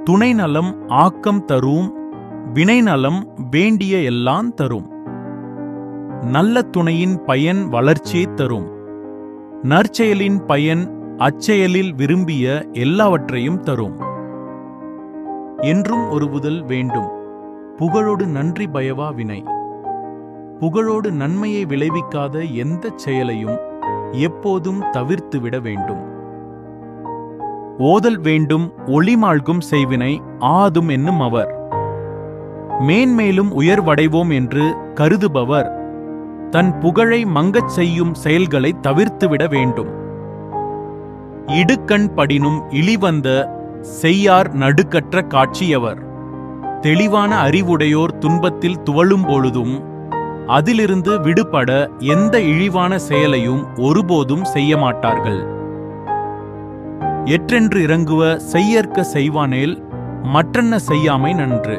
துணைநலம் ஆக்கம் தரும், வினைநலம் வேண்டிய எல்லாம் தரும். நல்ல துணையின் பயன் வளர்ச்சியை தரும். நற்செயலின் பயன் அச்செயலில் விரும்பிய எல்லாவற்றையும் தரும். என்றும் ஒருவுதல் வேண்டும். புகழோடு நன்றி பயவா வினை. புகழோடு நன்மையை விளைவிக்காத எந்த செயலையும் எப்போதும் தவிர்த்துவிட வேண்டும். ஓதல் வேண்டும் ஒளிமாழ்கும் செய்வினை ஆதும் என்னும் அவர். மேன்மேலும் உயர்வடைவோம் என்று கருதுபவர் தன் புகழை மங்கச் செய்யும் செயல்களை தவிர்த்துவிட வேண்டும். இடுக்கண் படினும் இழிவந்த செய்யார் நடுக்கற்ற காட்சியவர். தெளிவான அறிவுடையோர் துன்பத்தில் துவளும் பொழுதும் அதிலிருந்து விடுபட எந்த இழிவான செயலையும் ஒருபோதும் செய்ய மாட்டார்கள். எற்றென்று இறங்குவ செய்யற்க செய்வானேல் மற்றென்ன செய்யாமை நன்று.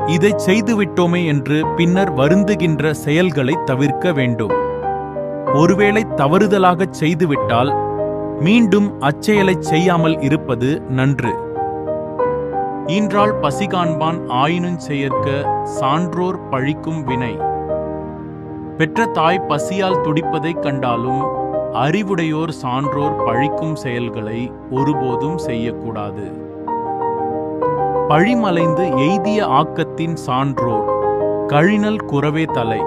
இதைச் செய்துவிட்டோமே என்று பின்னர் வருந்துகின்ற செயல்களை தவிர்க்க வேண்டும். ஒருவேளை தவறுதலாகச் செய்துவிட்டால் மீண்டும் அச்செயலைச் செய்யாமல் இருப்பது நன்று. ஈன்றால் பசி காண்பான் ஆயினுஞ் செயற்க சான்றோர் பழிக்கும் வினை. பெற்ற தாய் பசியால் துடிப்பதைக் கண்டாலும் அறிவுடையோர் சான்றோர் பழிக்கும் செயல்களை ஒருபோதும் செய்யக்கூடாது. பழிமலைந்து எய்திய ஆக்கத்தின் சான்றோர் கழினல் குறவே தலை.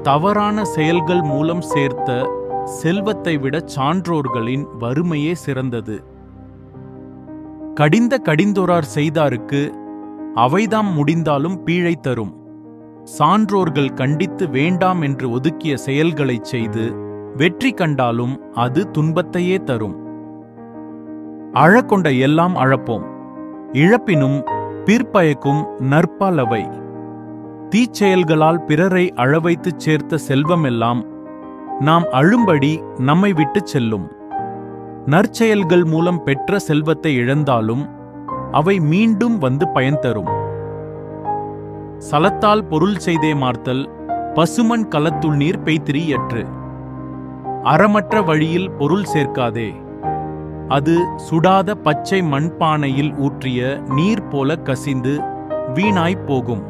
தவறான செயல்கள் மூலம் சேர்த்த செல்வத்தை விட சான்றோர்களின் வறுமையே சிறந்தது. கடிந்த கடிந்தொரார் செய்தாருக்கு அவைதாம் முடிந்தாலும் பீழை தரும். சான்றோர்கள் கண்டித்து வேண்டாம் என்று ஒதுக்கிய செயல்களைச் செய்து வெற்றி கண்டாலும் அது துன்பத்தையே தரும். அழக்கொண்ட எல்லாம் அழப்போம், இழப்பினும் பிற்பயக்கும் நற்பாலவை. தீச்செயல்களால் பிறரை அழவைத்துச் சேர்த்த செல்வமெல்லாம் நாம் அழும்படி நம்மை விட்டுச் செல்லும். நற்செயல்கள் மூலம் பெற்ற செல்வத்தை இழந்தாலும் அவை மீண்டும் வந்து பயன் தரும். சலத்தால் பொருள் செய்தே மார்த்தல் பசுமண் கலத்துள் நீர் பெய்திரி எற்று. அறமற்ற வழியில் பொருள் சேர்க்காதே, அது சுடாத பச்சை மண்பானையில் ஊற்றிய நீர் போல கசிந்து வீணாய்ப் போகும்.